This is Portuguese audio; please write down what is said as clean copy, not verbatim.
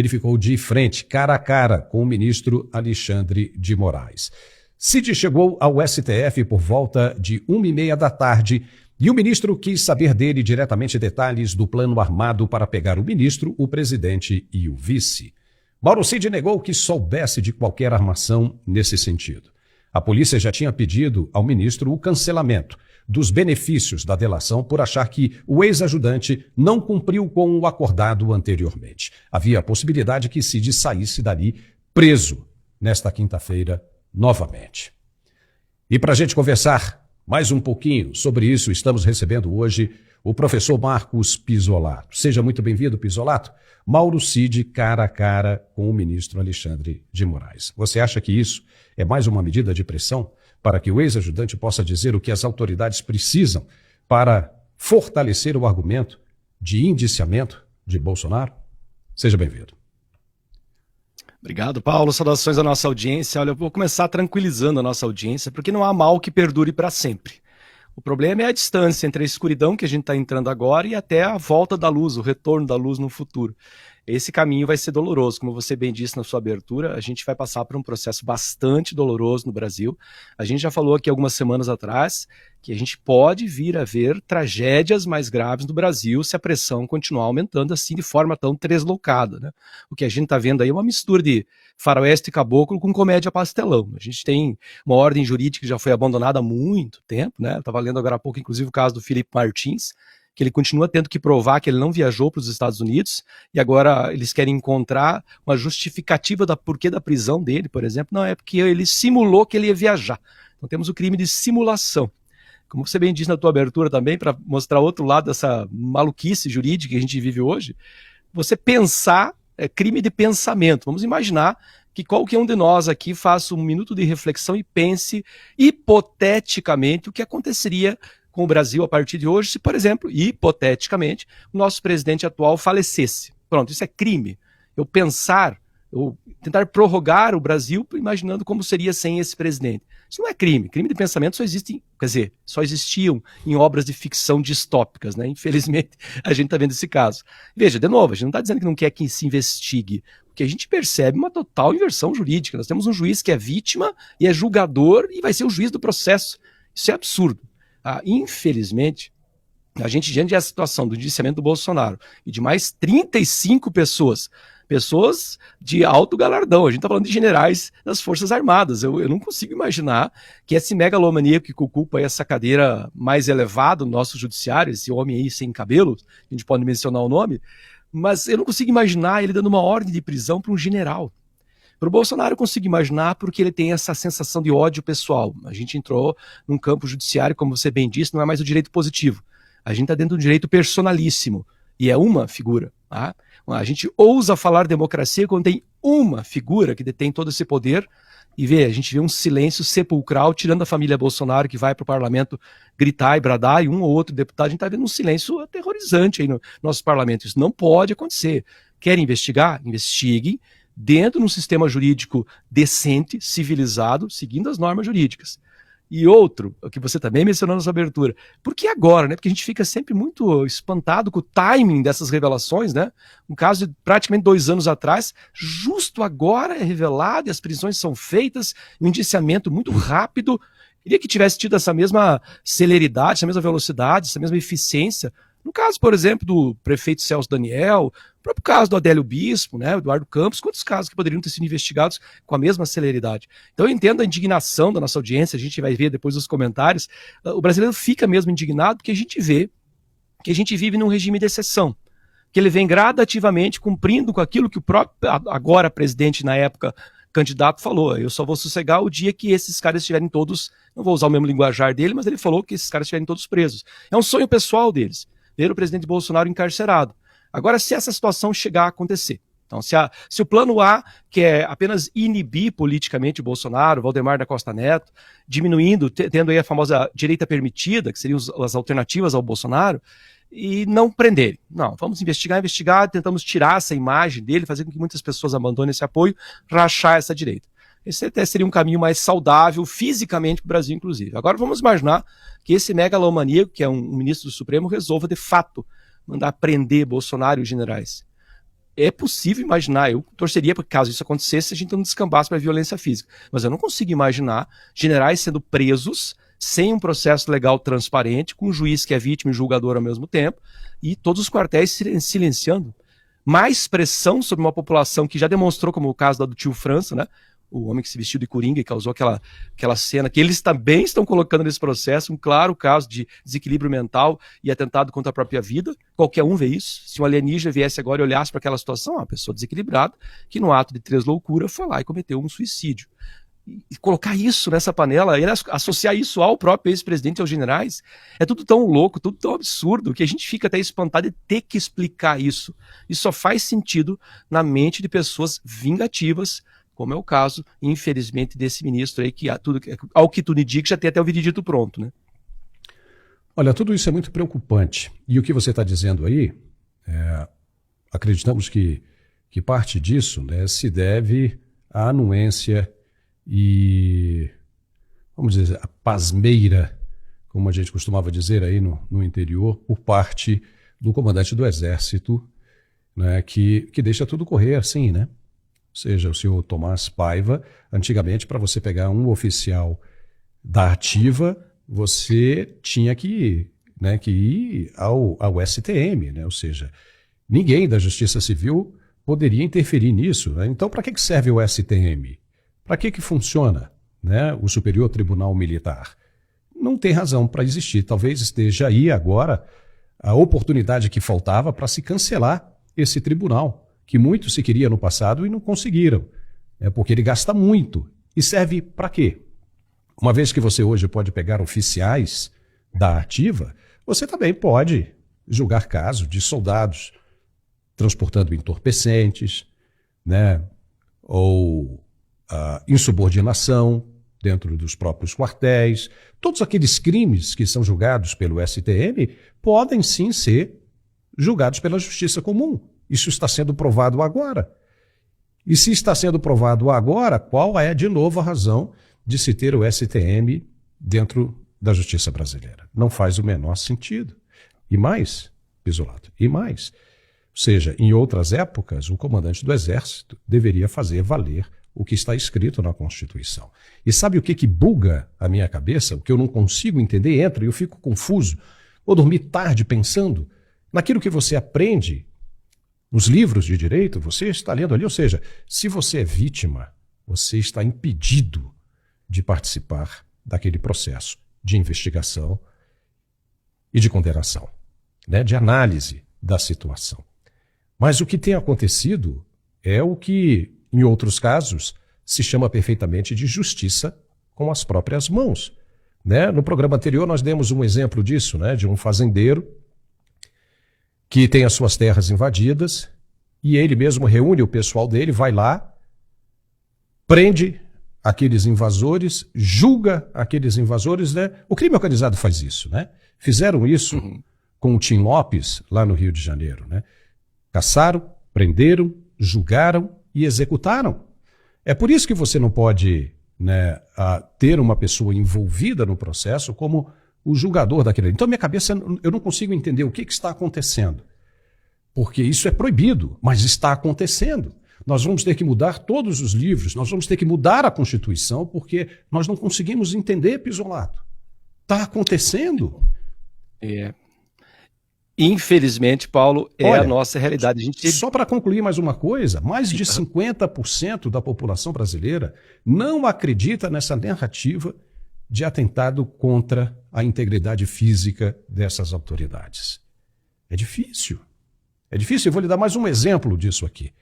Ele ficou de frente, cara a cara, com o ministro Alexandre de Moraes. Cid chegou ao STF por volta de 1h30 da tarde e o ministro quis saber dele diretamente detalhes do plano armado para pegar o ministro, o presidente e o vice. Mauro Cid negou que soubesse de qualquer armação nesse sentido. A polícia já tinha pedido ao ministro o cancelamento dos benefícios da delação por achar que o ex-ajudante não cumpriu com o acordado anteriormente. Havia a possibilidade que Cid saísse dali preso nesta quinta-feira novamente. E para a gente conversar mais um pouquinho sobre isso, estamos recebendo hoje o professor Marcos Pisolato. Seja muito bem-vindo, Pisolato. Mauro Cid cara a cara com o ministro Alexandre de Moraes. Você acha que isso é mais uma medida de pressão para que o ex-ajudante possa dizer o que as autoridades precisam para fortalecer o argumento de indiciamento de Bolsonaro? Seja bem-vindo. Obrigado, Paulo. Saudações à nossa audiência. Olha, eu vou começar tranquilizando a nossa audiência, porque não há mal que perdure para sempre. O problema é a distância entre a escuridão que a gente está entrando agora e até a volta da luz, o retorno da luz no futuro. Esse caminho vai ser doloroso, como você bem disse na sua abertura, a gente vai passar por um processo bastante doloroso no Brasil. A gente já falou aqui algumas semanas atrás que a gente pode vir a ver tragédias mais graves no Brasil se a pressão continuar aumentando assim de forma tão deslocada, né? O que a gente está vendo aí é uma mistura de faroeste e caboclo com comédia pastelão. A gente tem uma ordem jurídica que já foi abandonada há muito tempo, né? Eu estava lendo agora há pouco, inclusive, o caso do Felipe Martins, que ele continua tendo que provar que ele não viajou para os Estados Unidos, e agora eles querem encontrar uma justificativa da porquê da prisão dele, por exemplo. Não, é porque ele simulou que ele ia viajar. Então temos o crime de simulação. Como você bem disse na tua abertura também, para mostrar outro lado dessa maluquice jurídica que a gente vive hoje, você pensar é crime de pensamento. Vamos imaginar que qualquer um de nós aqui faça um minuto de reflexão e pense hipoteticamente o que aconteceria com o Brasil a partir de hoje, se, por exemplo, hipoteticamente, o nosso presidente atual falecesse. Pronto, isso é crime. Eu tentar prorrogar o Brasil imaginando como seria sem esse presidente. Isso não é crime. Crime de pensamento só existiam em obras de ficção distópicas, né? Infelizmente, a gente está vendo esse caso. Veja, de novo, a gente não está dizendo que não quer que se investigue, porque a gente percebe uma total inversão jurídica. Nós temos um juiz que é vítima e é julgador e vai ser o juiz do processo. Isso é absurdo. Infelizmente, a gente, diante da situação do indiciamento do Bolsonaro e de mais 35 pessoas de alto galardão, a gente está falando de generais das Forças Armadas, eu não consigo imaginar que esse megalomaníaco que ocupa essa cadeira mais elevada no nosso judiciário, esse homem aí sem cabelo, a gente pode mencionar o nome, mas eu não consigo imaginar ele dando uma ordem de prisão para um general. Para o Bolsonaro eu consigo imaginar porque ele tem essa sensação de ódio pessoal. A gente entrou num campo judiciário, como você bem disse, não é mais o direito positivo. A gente está dentro do direito personalíssimo. E é uma figura. Tá? A gente ousa falar democracia quando tem uma figura que detém todo esse poder. E a gente vê um silêncio sepulcral, tirando a família Bolsonaro, que vai para o parlamento gritar e bradar, e um ou outro deputado. A gente está vendo um silêncio aterrorizante aí no nosso parlamento. Isso não pode acontecer. Querem investigar? Investiguem dentro de um sistema jurídico decente, civilizado, seguindo as normas jurídicas. E outro, o que você também mencionou na sua abertura, por que agora, né? Porque a gente fica sempre muito espantado com o timing dessas revelações, né? Um caso de praticamente 2 anos atrás, justo agora é revelado e as prisões são feitas, um indiciamento muito rápido. Queria que tivesse tido essa mesma celeridade, essa mesma velocidade, essa mesma eficiência. No caso, por exemplo, do prefeito Celso Daniel, o próprio caso do Adélio Bispo, né, Eduardo Campos, quantos casos que poderiam ter sido investigados com a mesma celeridade. Então eu entendo a indignação da nossa audiência, a gente vai ver depois dos comentários, o brasileiro fica mesmo indignado porque a gente vê que a gente vive num regime de exceção, que ele vem gradativamente cumprindo com aquilo que o próprio, agora presidente na época, candidato falou, eu só vou sossegar o dia que esses caras estiverem todos, não vou usar o mesmo linguajar dele, mas ele falou que esses caras estiverem todos presos. É um sonho pessoal deles, ver o presidente Bolsonaro encarcerado. Agora, se essa situação chegar a acontecer, então se o plano A, que é apenas inibir politicamente o Bolsonaro, Valdemar da Costa Neto, diminuindo, tendo aí a famosa direita permitida, que seriam as alternativas ao Bolsonaro, e não prenderem. Não, vamos investigar, tentamos tirar essa imagem dele, fazer com que muitas pessoas abandonem esse apoio, rachar essa direita. Esse até seria um caminho mais saudável fisicamente para o Brasil, inclusive. Agora vamos imaginar que esse megalomaníaco, que é um ministro do Supremo, resolva de fato mandar prender Bolsonaro e os generais. é possível imaginar, eu torceria para que caso isso acontecesse, a gente não descambasse para violência física. Mas eu não consigo imaginar generais sendo presos sem um processo legal transparente, com um juiz que é vítima e julgador ao mesmo tempo, e todos os quartéis silenciando. Mais pressão sobre uma população que já demonstrou, como o caso do tio França, né? O homem que se vestiu de coringa e causou aquela cena, que eles também estão colocando nesse processo, um claro caso de desequilíbrio mental e atentado contra a própria vida. Qualquer um vê isso. Se um alienígena viesse agora e olhasse para aquela situação, uma pessoa desequilibrada, que no ato de 3 loucuras foi lá e cometeu um suicídio. E colocar isso nessa panela, e associar isso ao próprio ex-presidente e aos generais, é tudo tão louco, tudo tão absurdo, que a gente fica até espantado de ter que explicar isso. Isso só faz sentido na mente de pessoas vingativas, como é o caso, infelizmente, desse ministro aí, que ao que tudo indica, já tem até o veredito pronto, né? Olha, tudo isso é muito preocupante. E o que você está dizendo aí, acreditamos que parte disso, né, se deve à anuência e, vamos dizer, a pasmeira, como a gente costumava dizer aí no interior, por parte do comandante do Exército, né, que deixa tudo correr assim, né? Ou seja, o senhor Tomás Paiva, antigamente, para você pegar um oficial da ativa, você tinha que ir ao STM, né? Ou seja, ninguém da Justiça Civil poderia interferir nisso, né? Então, para que serve o STM? Para que funciona, né, o Superior Tribunal Militar? Não tem razão para existir. Talvez esteja aí agora a oportunidade que faltava para se cancelar esse tribunal, que muito se queria no passado e não conseguiram, porque ele gasta muito. E serve para quê? Uma vez que você hoje pode pegar oficiais da ativa, você também pode julgar casos de soldados transportando entorpecentes, né, ou insubordinação dentro dos próprios quartéis. Todos aqueles crimes que são julgados pelo STM podem sim ser julgados pela Justiça Comum. Isso está sendo provado agora. E se está sendo provado agora, qual é, de novo, a razão de se ter o STM dentro da Justiça brasileira? Não faz o menor sentido. E mais, Pisolato, ou seja, em outras épocas, o comandante do Exército deveria fazer valer o que está escrito na Constituição. E sabe o que buga a minha cabeça? O que eu não consigo entender, entra e eu fico confuso. Vou dormir tarde pensando naquilo que você aprende nos livros de direito, você está lendo ali, ou seja, se você é vítima, você está impedido de participar daquele processo de investigação e de condenação, né, de análise da situação. Mas o que tem acontecido é o que, em outros casos, se chama perfeitamente de justiça com as próprias mãos, né? No programa anterior nós demos um exemplo disso, né, de um fazendeiro que tem as suas terras invadidas e ele mesmo reúne o pessoal dele, vai lá, prende aqueles invasores, julga aqueles invasores, né? O crime organizado faz isso, né? Fizeram isso com o Tim Lopes lá no Rio de Janeiro, né? Caçaram, prenderam, julgaram e executaram. É por isso que você não pode, né, ter uma pessoa envolvida no processo como o julgador daquele. Então, minha cabeça, eu não consigo entender o que está acontecendo. Porque isso é proibido, mas está acontecendo. Nós vamos ter que mudar todos os livros, nós vamos ter que mudar a Constituição, porque nós não conseguimos entender, Pisolato. Está acontecendo. Infelizmente, Paulo, Olha, a nossa realidade. Só para concluir mais uma coisa, mais de 50% da população brasileira não acredita nessa narrativa de atentado contra a integridade física dessas autoridades. É difícil. Eu vou lhe dar mais um exemplo disso aqui.